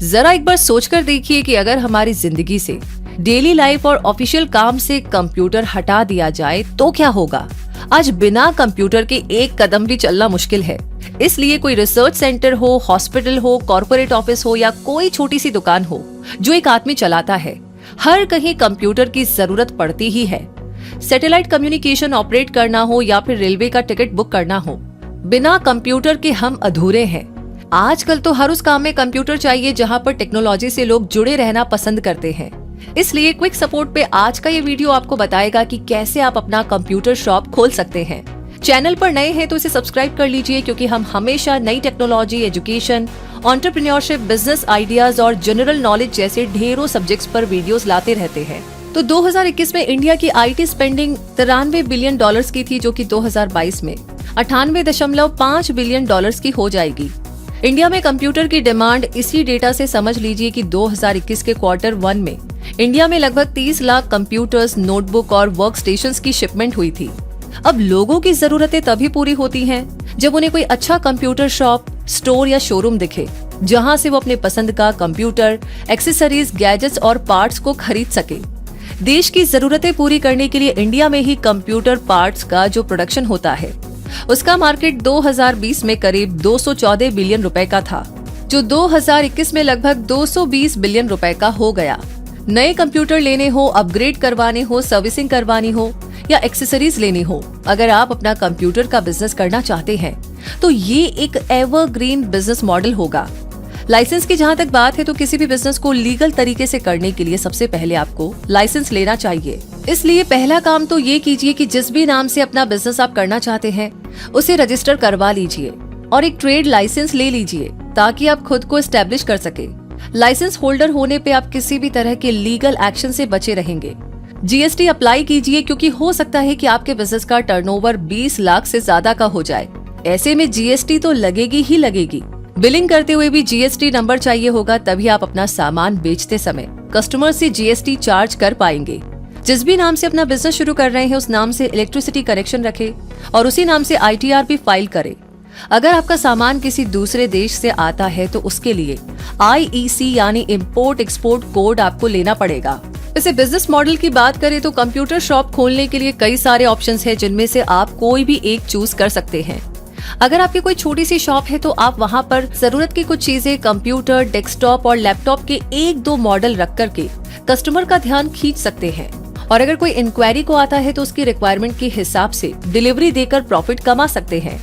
जरा एक बार सोचकर देखिए कि अगर हमारी जिंदगी से डेली लाइफ और ऑफिशियल काम से कंप्यूटर हटा दिया जाए तो क्या होगा। आज बिना कंप्यूटर के एक कदम भी चलना मुश्किल है। इसलिए कोई रिसर्च सेंटर हो, हॉस्पिटल हो, कॉर्पोरेट ऑफिस हो या कोई छोटी सी दुकान हो जो एक आदमी चलाता है, हर कहीं कंप्यूटर की जरूरत पड़ती ही है। सैटेलाइट कम्युनिकेशन ऑपरेट करना हो या फिर रेलवे का टिकट बुक करना हो, बिना कंप्यूटर के हम अधूरे हैं। आजकल तो हर उस काम में कंप्यूटर चाहिए जहां पर टेक्नोलॉजी से लोग जुड़े रहना पसंद करते हैं। इसलिए क्विक सपोर्ट पे आज का ये वीडियो आपको बताएगा कि कैसे आप अपना कंप्यूटर शॉप खोल सकते हैं। चैनल पर नए हैं तो इसे सब्सक्राइब कर लीजिए, क्योंकि हम हमेशा नई technology, education, entrepreneurship, business ideas और जनरल नॉलेज जैसे ढेरों सब्जेक्ट्स पर वीडियोस लाते रहते हैं। तो 2021 में इंडिया की आईटी स्पेंडिंग $93 बिलियन की थी, जो कि 2022 में $98.5 बिलियन की हो जाएगी। इंडिया में कंप्यूटर की डिमांड इसी डेटा से समझ लीजिए कि 2021 के क्वार्टर 1 में इंडिया में लगभग 30 लाख कंप्यूटर्स, नोटबुक और वर्क स्टेशंस की शिपमेंट हुई थी। अब लोगों की जरूरतें तभी पूरी होती हैं जब उन्हें कोई अच्छा कंप्यूटर शॉप, स्टोर या शोरूम दिखे, जहां से वो अपने पसंद का कंप्यूटर, एक्सेसरीज, गैजेट्स और पार्ट्स को खरीद सके। देश की जरूरतें पूरी करने के लिए इंडिया में ही कंप्यूटर पार्ट्स का जो प्रोडक्शन होता है, उसका मार्केट 2020 में करीब 214 बिलियन रुपए का था, जो 2021 में लगभग 220 बिलियन रुपए का हो गया। नए कंप्यूटर लेने हो, अपग्रेड करवाने हो, सर्विसिंग करवानी हो या एक्सेसरीज लेनी हो, अगर आप अपना कंप्यूटर का बिजनेस करना चाहते हैं तो ये एक एवरग्रीन बिजनेस मॉडल होगा। लाइसेंस की जहाँ तक बात है तो किसी भी बिजनेस को लीगल तरीके से करने के लिए सबसे पहले आपको लाइसेंस लेना चाहिए। इसलिए पहला काम तो ये कीजिए कि जिस भी नाम से अपना बिजनेस आप करना चाहते हैं उसे रजिस्टर करवा लीजिए और एक ट्रेड लाइसेंस ले लीजिए, ताकि आप खुद को एस्टेब्लिश कर सके। लाइसेंस होल्डर होने पे आप किसी भी तरह के लीगल एक्शन से बचे रहेंगे। जीएसटी अप्लाई कीजिए, क्योंकि हो सकता है कि आपके बिजनेस का टर्नओवर 20 लाख से ज्यादा का हो जाए। ऐसे में जीएसटी तो लगेगी ही लगेगी। बिलिंग करते हुए भी जीएसटी नंबर चाहिए होगा, तभी आप अपना सामान बेचते समय कस्टमर से जीएसटी चार्ज कर पाएंगे। जिस भी नाम से अपना बिजनेस शुरू कर रहे हैं उस नाम से इलेक्ट्रिसिटी कनेक्शन रखें और उसी नाम से आईटीआर भी फाइल करें। अगर आपका सामान किसी दूसरे देश से आता है तो उसके लिए आईईसी यानी इम्पोर्ट एक्सपोर्ट कोड आपको लेना पड़ेगा। वैसे बिजनेस मॉडल की बात करें तो कंप्यूटर शॉप खोलने के लिए कई सारे ऑप्शंस हैं, जिनमें से आप कोई भी एक चूज कर सकते हैं। अगर आपकी कोई छोटी सी शॉप है तो आप वहां पर जरूरत की कुछ चीजें, कंप्यूटर, डेस्कटॉप और लैपटॉप के 1-2 मॉडल रख करके कस्टमर का ध्यान खींच सकते हैं। और अगर कोई इंक्वायरी को आता है तो उसकी रिक्वायरमेंट के हिसाब से डिलीवरी देकर प्रॉफिट कमा सकते हैं।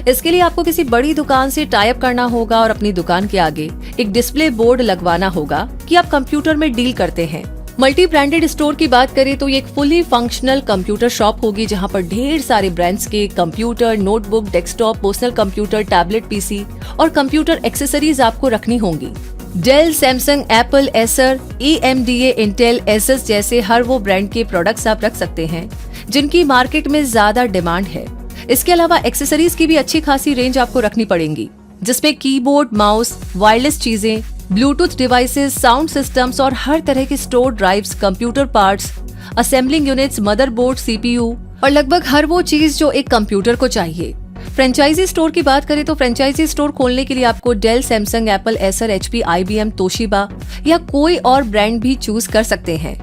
इसके लिए आपको किसी बड़ी दुकान से टाई अप करना होगा और अपनी दुकान के आगे एक डिस्प्ले बोर्ड लगवाना होगा कि आप कंप्यूटर में डील करते हैं। मल्टी ब्रांडेड स्टोर की बात करें तो ये एक फुली फंक्शनल कंप्यूटर शॉप होगी, जहां पर ढेर सारे ब्रांड्स के computer, notebook, desktop, personal computer, tablet, PC और कंप्यूटर एक्सेसरीज आपको रखनी होंगी। Dell, Samsung, Apple, Acer, EMDA, Intel, Asus जैसे हर वो ब्रांड के प्रोडक्ट्स आप रख सकते हैं जिनकी मार्केट में ज्यादा डिमांड है। इसके अलावा एक्सेसरीज की भी अच्छी खासी रेंज आपको रखनी पड़ेंगी, जिसमें कीबोर्ड, माउस, वायरलेस चीजें, ब्लूटूथ डिवाइसेस, साउंड सिस्टम्स और हर तरह के store drives, computer parts, assembling units, motherboard, CPU और लगभग हर वो चीज जो एक कंप्यूटर को चाहिए। फ्रेंचाइजी स्टोर की बात करें तो फ्रेंचाइजी स्टोर खोलने के लिए आपको Dell, Samsung, Apple, Acer, HP, IBM, Toshiba या कोई और ब्रांड भी चूज कर सकते हैं।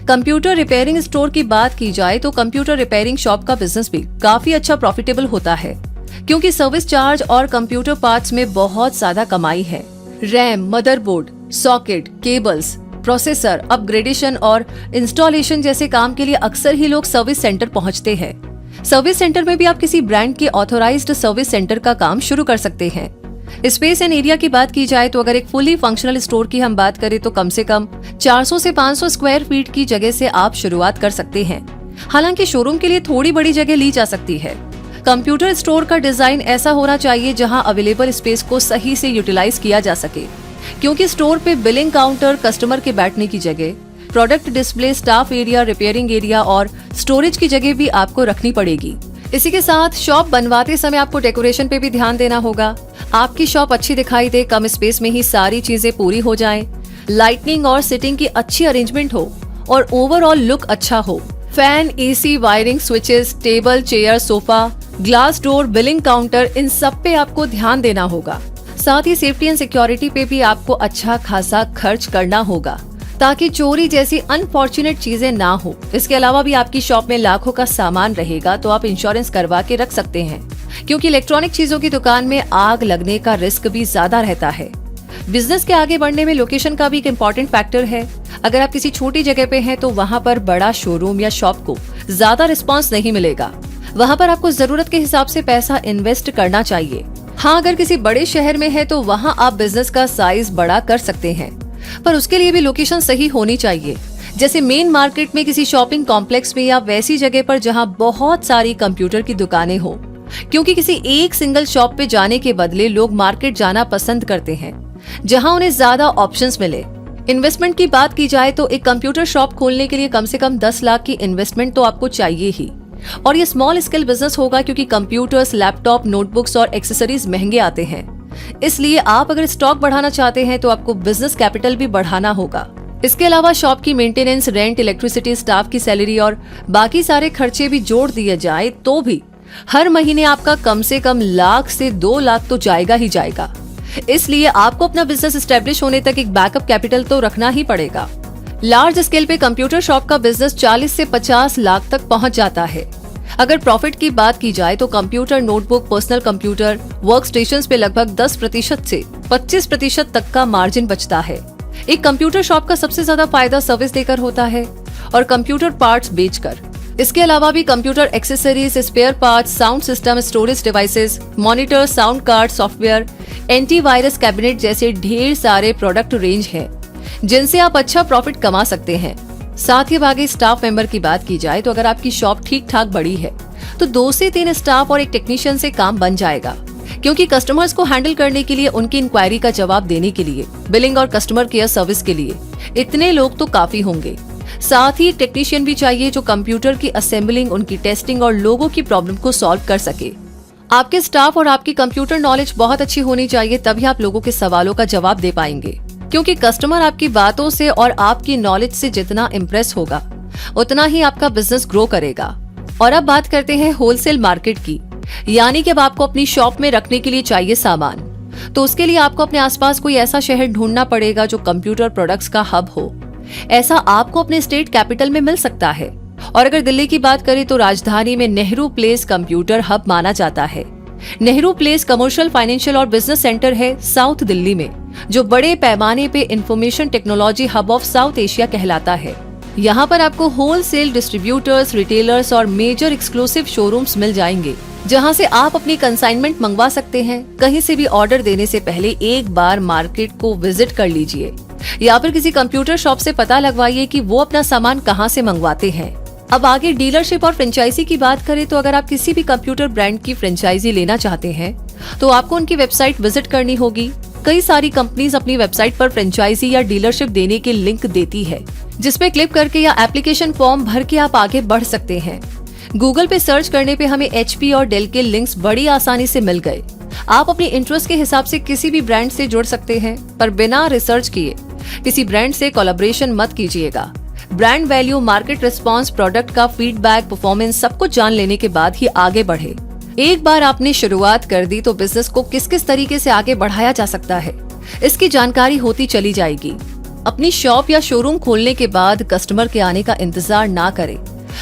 कंप्यूटर रिपेयरिंग स्टोर की बात की जाए तो कंप्यूटर रिपेयरिंग शॉप का बिजनेस भी काफी अच्छा प्रॉफिटेबल होता है, क्योंकि सर्विस चार्ज और कंप्यूटर पार्ट्स में बहुत ज्यादा कमाई है। RAM, motherboard, socket, cables, processor, upgradation और इंस्टॉलेशन जैसे काम के लिए अक्सर ही लोग सर्विस सेंटर पहुंचते हैं। सर्विस सेंटर में भी आप किसी ब्रांड के ऑथोराइज्ड सर्विस सेंटर का काम शुरू कर सकते हैं। स्पेस एंड एरिया की बात की जाए तो अगर एक फुली फंक्शनल स्टोर की हम बात करें तो कम से कम 400 से 500 स्क्वायर फीट की जगह से आप शुरुआत कर सकते हैं। हालांकि शोरूम के लिए थोड़ी बड़ी जगह ली जा सकती है। कंप्यूटर स्टोर का डिजाइन ऐसा होना चाहिए जहां अवेलेबल स्पेस को सही से यूटिलाइज किया जा सके, क्योंकि स्टोर पे बिलिंग काउंटर, कस्टमर के बैठने की जगह, product display, staff area, repairing area और स्टोरेज की जगह भी आपको रखनी पड़ेगी। इसी के साथ शॉप बनवाते समय आपको डेकोरेशन पे भी ध्यान देना होगा। आपकी शॉप अच्छी दिखाई दे, कम स्पेस में ही सारी चीजें पूरी हो जाएं, लाइटनिंग और सिटिंग की अच्छी अरेंजमेंट हो और ओवरऑल लुक अच्छा हो। Fan, AC, wiring, switches, table, chair, sofa, glass door, billing counter, इन सब पे आपको ध्यान देना होगा। साथ ही सेफ्टी एंड सिक्योरिटी पे भी आपको अच्छा खासा खर्च करना होगा ताकि चोरी जैसी अनफॉर्चुनेट चीजें ना हो। इसके अलावा भी आपकी शॉप में लाखों का सामान रहेगा तो आप इंश्योरेंस करवा के रख सकते हैं, क्योंकि इलेक्ट्रॉनिक चीजों की दुकान में आग लगने का रिस्क भी ज्यादा रहता है। बिजनेस के आगे बढ़ने में लोकेशन का भी एक इम्पोर्टेंट फैक्टर है। अगर आप किसी छोटी जगह पे हैं तो वहाँ पर बड़ा शोरूम या शॉप को ज्यादा रिस्पॉन्स नहीं मिलेगा। वहाँ पर आपको जरूरत के हिसाब से पैसा इन्वेस्ट करना चाहिए। हाँ, अगर किसी बड़े शहर में है तो वहाँ आप बिजनेस का साइज बड़ा कर सकते हैं, पर उसके लिए भी लोकेशन सही होनी चाहिए। जैसे मेन मार्केट में, किसी शॉपिंग कॉम्प्लेक्स में या वैसी जगह पर जहाँ बहुत सारी कंप्यूटर की दुकानें हो, क्योंकि किसी एक सिंगल शॉप पे जाने के बदले लोग मार्केट जाना पसंद करते हैं जहां उन्हें ज्यादा ऑप्शंस मिले। इन्वेस्टमेंट की बात की जाए तो एक कंप्यूटर शॉप खोलने के लिए कम से कम 10 लाख की इन्वेस्टमेंट तो आपको चाहिए ही, और ये स्मॉल स्केल बिजनेस होगा क्योंकि कंप्यूटर्स, लैपटॉप, नोटबुक्स और एक्सेसरीज महंगे आते हैं। इसलिए आप अगर स्टॉक बढ़ाना चाहते हैं तो आपको बिजनेस कैपिटल भी बढ़ाना होगा। इसके अलावा शॉप की मेंटेनेंस, रेंट, इलेक्ट्रिसिटी, स्टाफ की सैलरी और बाकी सारे खर्चे भी जोड़ दिए जाए तो भी हर महीने आपका कम से कम लाख से 2 लाख तो जाएगा ही जाएगा। इसलिए आपको अपना बिजनेस एस्टेब्लिश होने तक एक बैकअप कैपिटल तो रखना ही पड़ेगा। लार्ज स्केल पे कंप्यूटर शॉप का बिजनेस 40 से 50 लाख तक पहुंच जाता है। अगर प्रॉफिट की बात की जाए तो computer, notebook, personal computer, work station पे लगभग 10% से 25% तक का मार्जिन बचता है। एक कंप्यूटर शॉप का सबसे ज्यादा फायदा सर्विस देकर होता है और कंप्यूटर पार्ट्स बेचकर। इसके अलावा भी computer accessories, spare parts, sound system, storage devices, monitor, sound card, software, antivirus cabinet जैसे ढेर सारे प्रोडक्ट रेंज है जिनसे आप अच्छा प्रॉफिट कमा सकते हैं। साथ ही आगे स्टाफ मेंबर की बात की जाए तो अगर आपकी शॉप ठीक ठाक बड़ी है तो 2 से 3 स्टाफ और एक टेक्नीशियन से काम बन जाएगा, क्योंकि कस्टमर्स को हैंडल करने के लिए, उनकी इंक्वायरी का जवाब देने के लिए, बिलिंग और कस्टमर केयर सर्विस के लिए इतने लोग तो काफी होंगे। साथ ही टेक्नीशियन भी चाहिए जो कंप्यूटर की असेंबलिंग, उनकी टेस्टिंग और लोगों की प्रॉब्लम को सॉल्व कर सके। आपके स्टाफ और आपकी कंप्यूटर नॉलेज बहुत अच्छी होनी चाहिए, तभी आप लोगों के सवालों का जवाब दे पाएंगे, क्योंकि कस्टमर आपकी बातों से और आपकी नॉलेज से जितना इम्प्रेस होगा उतना ही आपका बिजनेस ग्रो करेगा। और अब बात करते हैं होलसेल मार्केट की, यानी कि अब आपको अपनी शॉप में रखने के लिए चाहिए सामान, तो उसके लिए आपको अपने आसपास कोई ऐसा शहर ढूंढना पड़ेगा जो कंप्यूटर प्रोडक्ट्स का हब हो। ऐसा आपको अपने स्टेट कैपिटल में मिल सकता है, और अगर दिल्ली की बात करें तो राजधानी में नेहरू प्लेस कंप्यूटर हब माना जाता है। नेहरू प्लेस कमर्शियल, फाइनेंशियल और बिजनेस सेंटर है साउथ दिल्ली में, जो बड़े पैमाने पे information technology hub of south Asia कहलाता है। यहाँ पर आपको होलसेल डिस्ट्रीब्यूटर्स, रिटेलर्स और मेजर एक्सक्लूसिव शोरूम्स मिल जाएंगे, जहाँ से आप अपनी कंसाइनमेंट मंगवा सकते हैं। कहीं से भी ऑर्डर देने से पहले एक बार मार्केट को विजिट कर लीजिए, या फिर किसी कंप्यूटर शॉप से पता लगवाइए कि वो अपना सामान कहाँ से मंगवाते हैं। अब आगे डीलरशिप और फ्रेंचाइजी की बात करें तो अगर आप किसी भी कंप्यूटर ब्रांड की फ्रेंचाइजी लेना चाहते हैं तो आपको उनकी वेबसाइट विजिट करनी होगी। कई सारी कंपनीज अपनी वेबसाइट पर फ्रेंचाइजी या डीलरशिप देने के लिंक देती है, जिसपे क्लिक करके या एप्लीकेशन फॉर्म भर के आप आगे बढ़ सकते हैं। गूगल पे सर्च करने पे हमें HP और डेल के लिंक्स बड़ी आसानी से मिल गए। आप अपने इंटरेस्ट के हिसाब से किसी भी ब्रांड से जुड़ सकते हैं, पर बिना रिसर्च किए किसी ब्रांड से कोलैबोरेशन मत कीजिएगा। Brand value, market response, product का फीडबैक, परफॉर्मेंस सब कुछ जान लेने के बाद ही आगे बढ़े। एक बार आपने शुरुआत कर दी तो बिजनेस को किस किस तरीके से आगे बढ़ाया जा सकता है, इसकी जानकारी होती चली जाएगी। अपनी शॉप या शोरूम खोलने के बाद कस्टमर के आने का इंतजार ना करें।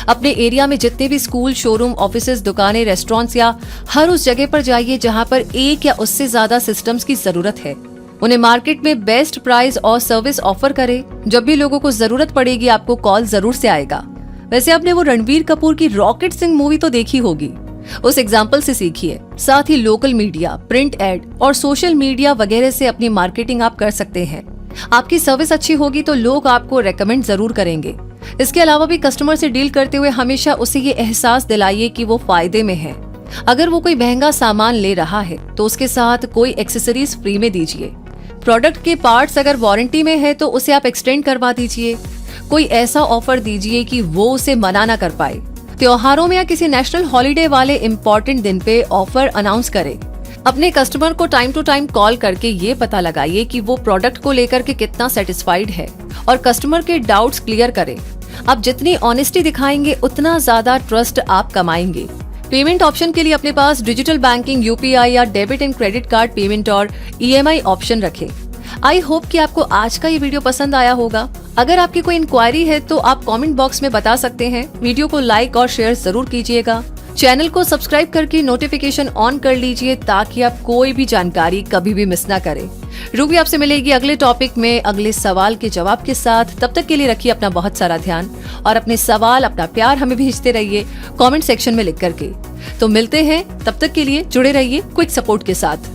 अपने एरिया में जितने भी स्कूल, शोरूम, ऑफिसेज, दुकानें, रेस्टोरेंट्स या हर उस जगह पर जाइए जहां पर एक या उससे ज्यादा सिस्टम्स की जरूरत है। उन्हें मार्केट में बेस्ट प्राइस और सर्विस ऑफर करें। जब भी लोगों को जरूरत पड़ेगी आपको कॉल जरूर से आएगा। वैसे आपने वो रणबीर कपूर की रॉकेट सिंह मूवी तो देखी होगी, उस एग्जाम्पल से सीखिए। साथ ही लोकल मीडिया, प्रिंट एड और सोशल मीडिया वगैरह से अपनी मार्केटिंग आप कर सकते हैं। आपकी सर्विस अच्छी होगी तो लोग आपको रेकमेंड जरूर करेंगे। इसके अलावा भी कस्टमर से डील करते हुए हमेशा उसे ये एहसास दिलाइए कि वो फायदे में है। अगर वो कोई महंगा सामान ले रहा है तो उसके साथ कोई एक्सेसरीज फ्री में दीजिए। प्रोडक्ट के पार्ट्स अगर वारंटी में है तो उसे आप एक्सटेंड करवा दीजिए। कोई ऐसा ऑफर दीजिए कि वो उसे मना ना कर पाए। त्योहारों में या किसी नेशनल हॉलिडे वाले इम्पोर्टेंट दिन पे ऑफर अनाउंस करें। अपने कस्टमर को टाइम टू टाइम कॉल करके ये पता लगाइए कि वो प्रोडक्ट को लेकर के कितना सेटिस्फाइड है और कस्टमर के डाउट्स क्लियर करें। आप जितनी ऑनेस्टी दिखाएंगे उतना ज्यादा ट्रस्ट आप कमाएंगे। पेमेंट ऑप्शन के लिए अपने पास डिजिटल बैंकिंग, यूपीआई या debit and credit card payment और ईएमआई ऑप्शन रखें। आई होप कि आपको आज का ये वीडियो पसंद आया होगा। अगर आपकी कोई इंक्वायरी है तो आप कमेंट बॉक्स में बता सकते हैं। वीडियो को लाइक और शेयर जरूर कीजिएगा। चैनल को सब्सक्राइब करके नोटिफिकेशन ऑन कर लीजिए ताकि आप कोई भी जानकारी कभी भी मिस ना करें। रूबी आपसे मिलेगी अगले टॉपिक में अगले सवाल के जवाब के साथ। तब तक के लिए रखिए अपना बहुत सारा ध्यान और अपने सवाल, अपना प्यार हमें भेजते रहिए कमेंट सेक्शन में लिख करके। तो मिलते हैं, तब तक के लिए जुड़े रहिए क्विक सपोर्ट के साथ।